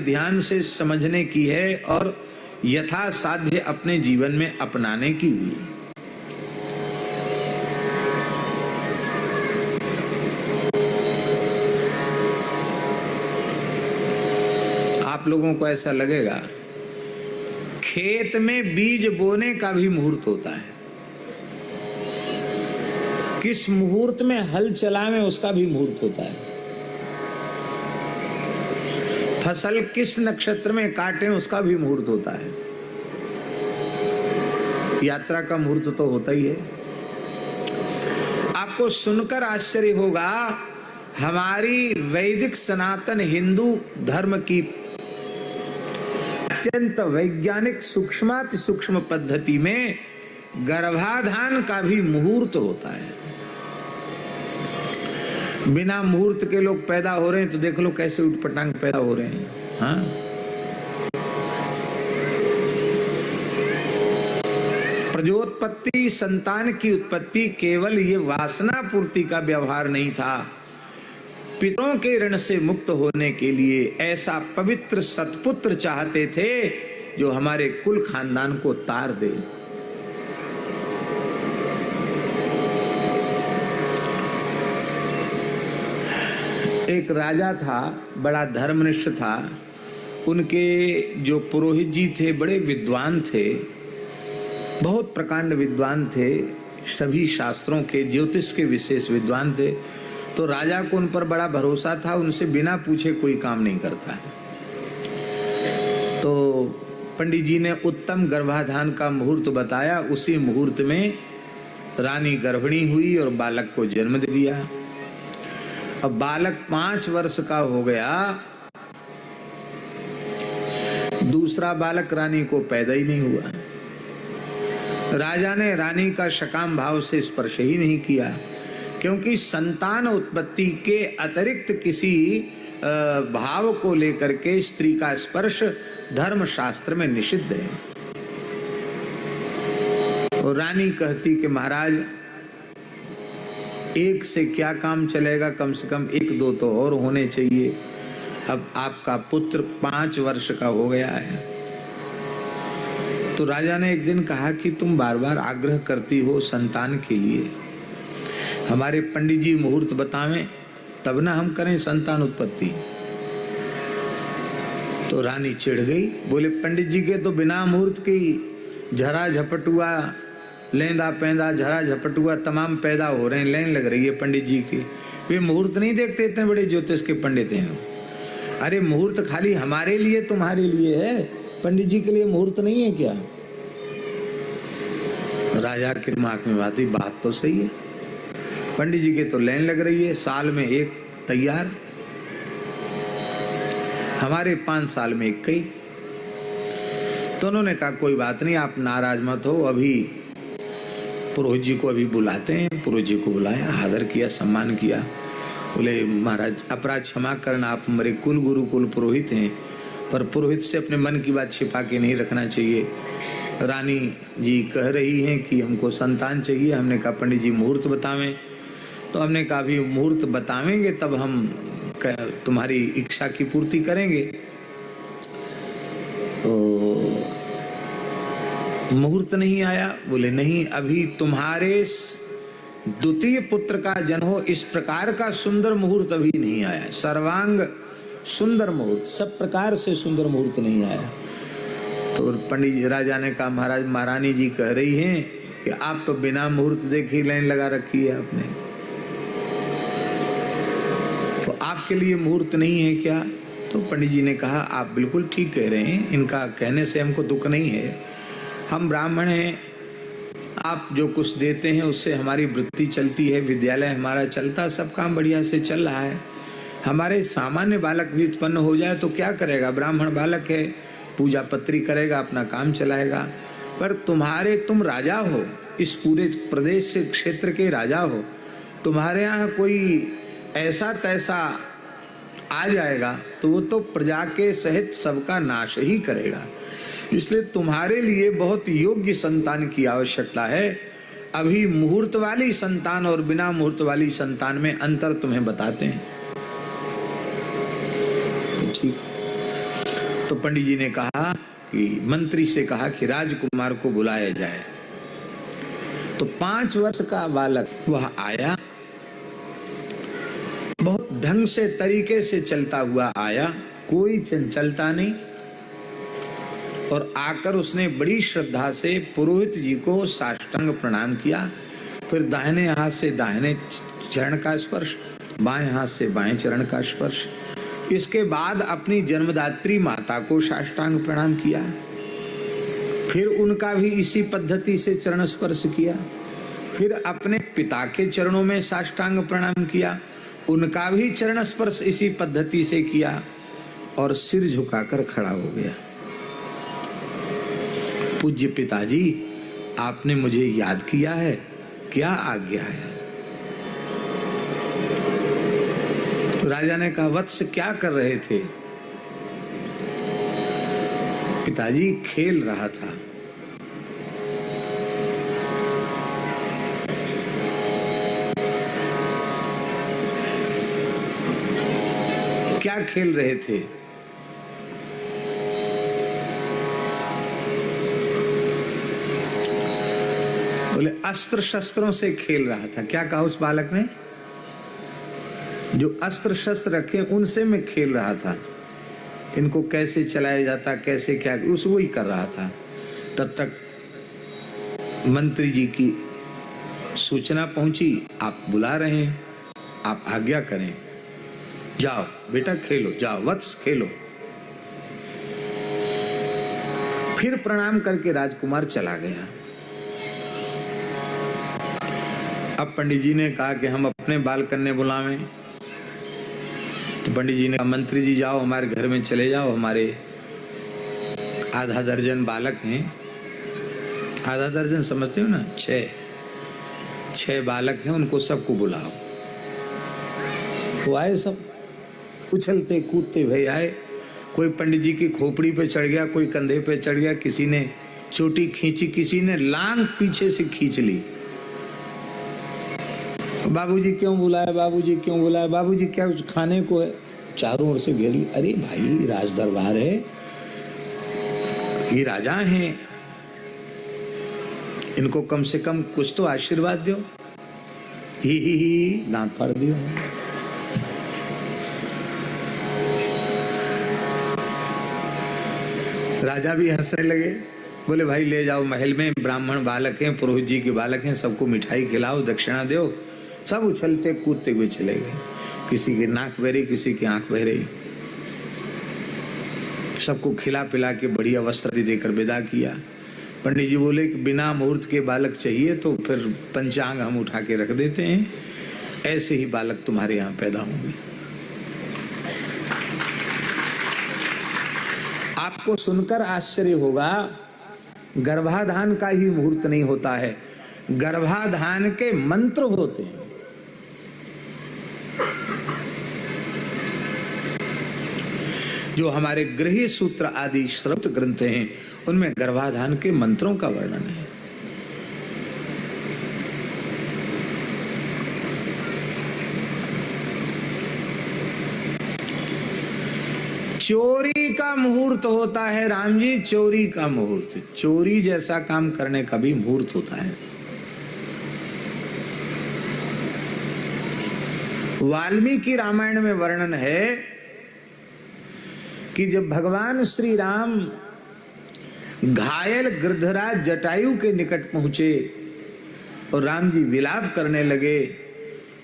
ध्यान से समझने की है और यथासाध्य अपने जीवन में अपनाने की हुई। आप लोगों को ऐसा लगेगा, खेत में बीज बोने का भी मुहूर्त होता है, किस मुहूर्त में हल चलावें उसका भी मुहूर्त होता है, फसल किस नक्षत्र में काटें उसका भी मुहूर्त होता है, यात्रा का मुहूर्त तो होता ही है। आपको सुनकर आश्चर्य होगा, हमारी वैदिक सनातन हिंदू धर्म की अत्यंत वैज्ञानिक सूक्ष्माति सूक्ष्म पद्धति में गर्भाधान का भी मुहूर्त होता है। बिना मुहूर्त के लोग पैदा हो रहे हैं तो देख लो कैसे उठपटांग पैदा हो रहे हैं। हाँ, प्रजोत्पत्ति, संतान की उत्पत्ति केवल ये वासना पूर्ति का व्यवहार नहीं था, पितरों के ऋण से मुक्त होने के लिए ऐसा पवित्र सत्पुत्र चाहते थे जो हमारे कुल खानदान को तार दे। एक राजा था, बड़ा धर्मनिष्ठ था, उनके जो पुरोहित जी थे बड़े विद्वान थे, बहुत प्रकांड विद्वान थे, सभी शास्त्रों के, ज्योतिष के विशेष विद्वान थे। तो राजा को उन पर बड़ा भरोसा था, उनसे बिना पूछे कोई काम नहीं करता है। तो पंडित जी ने उत्तम गर्भाधान का मुहूर्त बताया, उसी मुहूर्त में रानी गर्भिणी हुई और बालक को जन्म दे दिया। अब बालक 5 वर्ष का हो गया, दूसरा बालक रानी को पैदा ही नहीं हुआ। राजा ने रानी का सकाम भाव से स्पर्श ही नहीं किया, क्योंकि संतान उत्पत्ति के अतिरिक्त किसी भाव को लेकर के स्त्री का स्पर्श धर्म शास्त्र में निषिद्ध है। और रानी कहती कि महाराज, एक से क्या काम चलेगा, कम से कम 1-2 तो और होने चाहिए। अब आपका पुत्र 5 वर्ष का हो गया है। तो राजा ने एक दिन कहा कि तुम बार बार आग्रह करती हो संतान के लिए, हमारे पंडित जी मुहूर्त बतावें तब ना हम करें संतान उत्पत्ति। तो रानी चिढ़ गई, बोले पंडित जी के तो बिना मुहूर्त की झरा झपटुआ, लेंदा पेंदा, झरा झपटुआ तमाम पैदा हो रहे हैं, लाइन लग रही है पंडित जी की। वे मुहूर्त नहीं देखते, इतने बड़े ज्योतिष के पंडित हैं। अरे मुहूर्त खाली हमारे लिए तुम्हारे लिए है, पंडित जी के लिए मुहूर्त नहीं है क्या? राजा के दिमाग में बात तो सही है, पंडित जी के तो लाइन लग रही है, साल में 1 तैयार, हमारे 5 साल में 1 कई। तो उन्होंने कहा कोई बात नहीं, आप नाराज मत हो, अभी पुरोहित जी को अभी बुलाते हैं। पुरोहित जी को बुलाया, आदर किया, सम्मान किया। बोले महाराज अपराध क्षमा करना, आप हमारे कुल गुरु कुल पुरोहित हैं, पर पुरोहित से अपने मन की बात छिपा के नहीं रखना चाहिए। रानी जी कह रही हैं कि हमको संतान चाहिए। हमने कहा पंडित जी मुहूर्त बतावें। तो हमने कहा अभी मुहूर्त बतावेंगे तब हम तुम्हारी इच्छा की पूर्ति करेंगे। तो मुहूर्त नहीं आया। बोले नहीं, अभी तुम्हारे द्वितीय पुत्र का जन्म हो इस प्रकार का सुंदर मुहूर्त अभी नहीं आया, सर्वांग सुंदर मुहूर्त, सब प्रकार से सुंदर मुहूर्त नहीं आया। तो पंडित जी राजा ने कहा महाराज, महारानी जी कह रही हैं कि आप तो बिना मुहूर्त देखे लाइन लगा रखी है आपने, तो आपके लिए मुहूर्त नहीं है क्या? तो पंडित जी ने कहा आप बिल्कुल ठीक कह रहे हैं, इनका कहने से हमको दुख नहीं है, हम ब्राह्मण हैं, आप जो कुछ देते हैं उससे हमारी वृत्ति चलती है, विद्यालय हमारा चलता, सब काम बढ़िया से चल रहा है। हमारे सामान्य बालक भी उत्पन्न हो जाए तो क्या करेगा, ब्राह्मण बालक है, पूजा पत्री करेगा, अपना काम चलाएगा। पर तुम राजा हो, इस पूरे प्रदेश से क्षेत्र के राजा हो, तुम्हारे यहाँ कोई ऐसा तैसा आ जाएगा तो वो तो प्रजा के सहित सबका नाश ही करेगा। इसलिए तुम्हारे लिए बहुत योग्य संतान की आवश्यकता है। अभी मुहूर्त वाली संतान और बिना मुहूर्त वाली संतान में अंतर तुम्हें बताते हैं। ठीक है। तो पंडित जी ने कहा कि मंत्री से कहा कि राजकुमार को बुलाया जाए। तो 5 वर्ष का बालक वह आया, बहुत ढंग से तरीके से चलता हुआ आया, कोई चंचलता नहीं। और आकर उसने बड़ी श्रद्धा से पुरोहित जी को साष्टांग प्रणाम किया। फिर दाहिने हाथ से दाहिने चरण का स्पर्श, बाएं हाथ से बाएं चरण का स्पर्श। इसके बाद अपनी जन्मदात्री माता को साष्टांग प्रणाम किया। फिर उनका भी इसी पद्धति से चरण स्पर्श किया। फिर अपने पिता के चरणों में साष्टांग प्रणाम किया, उनका भी चरण स्पर्श इसी पद्धति से किया और सिर झुकाकर खड़ा हो गया। पूज्य पिताजी, आपने मुझे याद किया है, क्या आज्ञा है? तो राजा ने कहा, वत्स क्या कर रहे थे? पिताजी, खेल रहा था। क्या खेल रहे थे? बोले अस्त्र शस्त्रों से खेल रहा था। क्या कहा उस बालक ने? जो अस्त्र शस्त्र रखे उनसे मैं खेल रहा था, इनको कैसे चलाया जाता, कैसे क्या, उस वो ही कर रहा था। तब तक मंत्री जी की सूचना पहुंची, आप बुला रहे हैं, आप आज्ञा करें। जाओ बेटा खेलो, जाओ वत्स खेलो। फिर प्रणाम करके राजकुमार चला गया। अब पंडित जी ने कहा कि हम अपने बाल कन्या बुलावें। तो पंडित जी ने कहा, मंत्री जी जाओ हमारे घर में चले जाओ, हमारे आधा दर्जन बालक हैं। आधा दर्जन समझते हो ना, 6 बालक हैं, उनको सबको बुलाओ। वो आए, सब उछलते कूदते भई आए। कोई पंडित जी की खोपड़ी पे चढ़ गया, कोई कंधे पे चढ़ गया, किसी ने चोटी खींची, किसी ने लांग पीछे से खींच ली। बाबूजी क्यों बुलाया, बाबूजी क्यों बुलाया, बाबूजी क्या खाने को है? चारों ओर से घेर ली। अरे भाई, राज दरबार है, ये राजा हैं, इनको कम से कम कुछ तो आशीर्वाद दो। ही दांत फाड़ दियो। राजा भी हंसने लगे। बोले भाई ले जाओ महल में, ब्राह्मण बालक हैं, पुरोहित जी के बालक हैं, सबको मिठाई खिलाओ, दक्षिणा दो। सब उछलते कूदते हुए चले गए। किसी की नाक बह रही, किसी की आंख बह रही। सबको खिला पिला के बढ़िया वस्त्र देकर विदा किया। पंडित जी बोले कि बिना मुहूर्त के बालक चाहिए तो फिर पंचांग हम उठा के रख देते हैं, ऐसे ही बालक तुम्हारे यहाँ पैदा होंगे। आपको सुनकर आश्चर्य होगा, गर्भाधान का ही मुहूर्त नहीं होता है, गर्भाधान के मंत्र होते हैं। जो हमारे गृह सूत्र आदि श्रुत ग्रंथ हैं, उनमें गर्भाधान के मंत्रों का वर्णन है। चोरी का मुहूर्त होता है राम जी, चोरी का मुहूर्त, चोरी जैसा काम करने का भी मुहूर्त होता है। वाल्मीकि रामायण में वर्णन है कि जब भगवान श्री राम घायल गृद्धराज जटायु के निकट पहुंचे और राम जी विलाप करने लगे,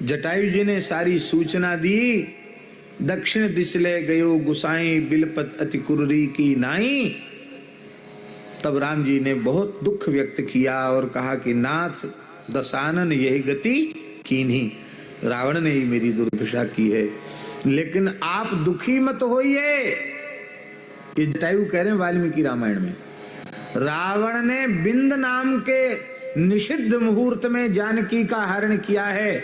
जटायु जी ने सारी सूचना दी। दक्षिण दिशले गयो गुसाई, बिलपत अति कुर्री की नाई। तब राम जी ने बहुत दुख व्यक्त किया और कहा कि नाथ दशानन यही गति कीन्ही, रावण ने ही मेरी दुर्दशा की है, लेकिन आप दुखी मत होइए। ये जटायु कह रहे हैं वाल्मीकि रामायण में। रावण ने बिंद नाम के निषिद्ध मुहूर्त में जानकी का हरण किया है।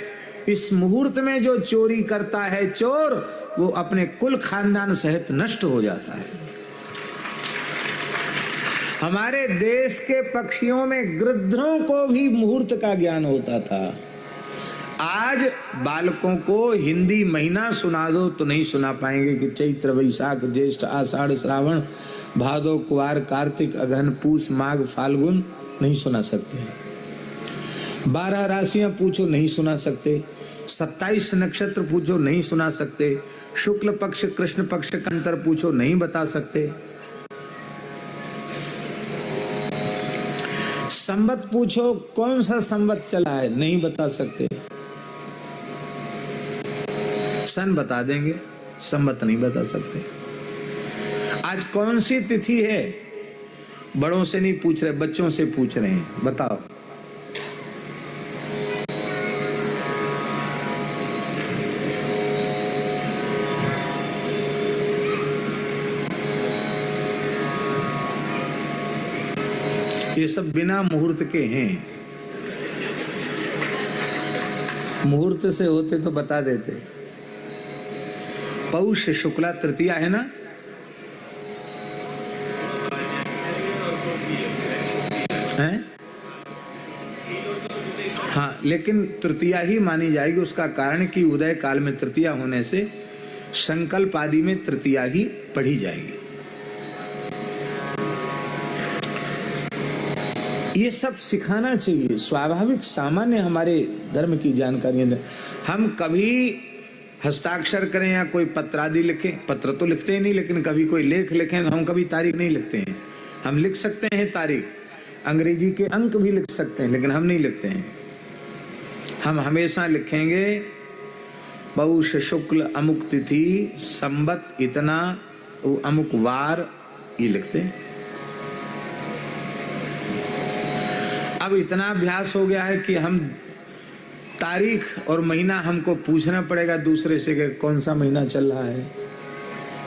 इस मुहूर्त में जो चोरी करता है चोर, वो अपने कुल खानदान सहित नष्ट हो जाता है। हमारे देश के पक्षियों में गृद्धों को भी मुहूर्त का ज्ञान होता था। आज बालकों को हिंदी महीना सुना दो तो नहीं सुना पाएंगे कि चैत्र वैशाख ज्येष्ठ आषाढ़ श्रावण भादो कुवार कार्तिक अगहन पूस माघ फाल्गुन नहीं सुना सकते। 12 राशियां पूछो नहीं सुना सकते। 27 नक्षत्र पूछो नहीं सुना सकते। शुक्ल पक्ष कृष्ण पक्ष का अंतर पूछो नहीं बता सकते। संवत पूछो कौन सा संवत चला है नहीं बता सकते। सन बता देंगे, संवत नहीं बता सकते। आज कौन सी तिथि है बड़ों से नहीं पूछ रहे, बच्चों से पूछ रहे हैं, बताओ। ये सब बिना मुहूर्त के हैं। मुहूर्त से होते तो बता देते। पौष शुक्ला तृतीया है ना, है? हाँ, लेकिन तृतीया ही मानी जाएगी। उसका कारण कि उदय काल में तृतीया होने से संकल्प आदि में तृतीया ही पढ़ी जाएगी। ये सब सिखाना चाहिए, स्वाभाविक सामान्य हमारे धर्म की जानकारी। हम कभी हस्ताक्षर करें या कोई पत्र आदि लिखें, पत्र तो लिखते ही नहीं, लेकिन कभी कोई लेख लिखें तो हम कभी तारीख नहीं लिखते हैं। हम लिख सकते हैं तारीख, अंग्रेजी के अंक भी लिख सकते हैं, लेकिन हम नहीं लिखते हैं। हम हमेशा लिखेंगे पौष शुक्ल अमुक तिथि संवत इतना अमुक वार, ये लिखते हैं। अब इतना अभ्यास हो गया है कि हम तारीख और महीना हमको पूछना पड़ेगा दूसरे से कि कौन सा महीना चल रहा है,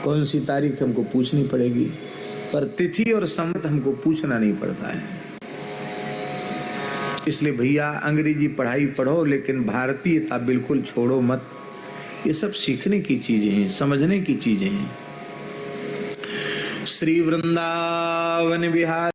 कौन सी तारीख हमको पूछनी पड़ेगी, पर तिथि और संवत हमको पूछना नहीं पड़ता है। इसलिए भैया अंग्रेजी पढ़ाई पढ़ो, लेकिन भारतीयता बिल्कुल छोड़ो मत। ये सब सीखने की चीजें हैं, समझने की चीजें हैं। श्री वृंदावन विहार